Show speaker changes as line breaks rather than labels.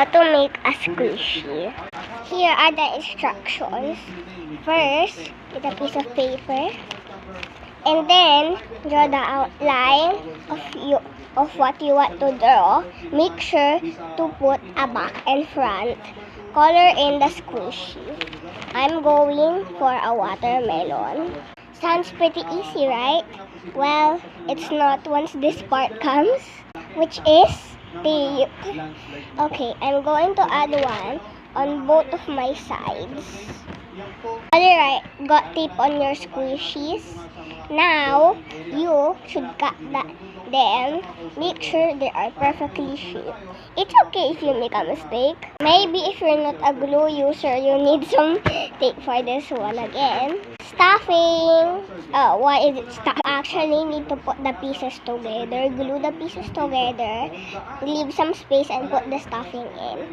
How to make a squishy. Here are the instructions. First, get a piece of paper. And then, draw the outline of what you want to draw. Make sure to put a back and front. Color in the squishy. I'm going for a watermelon. Sounds pretty easy, right? Well, it's not once this part comes, which is tape. Okay, I'm going to add one on both of my sides. Alright, got tape on your squishies. Now, you should cut them. Make sure they are perfectly shaped. It's okay if you make a mistake. Maybe if you're not a glue user, you need some tape for this one again. Stuffing. Oh, why is it stuck? Actually, need to put the pieces together. Glue the pieces together. Leave some space and put the stuffing in.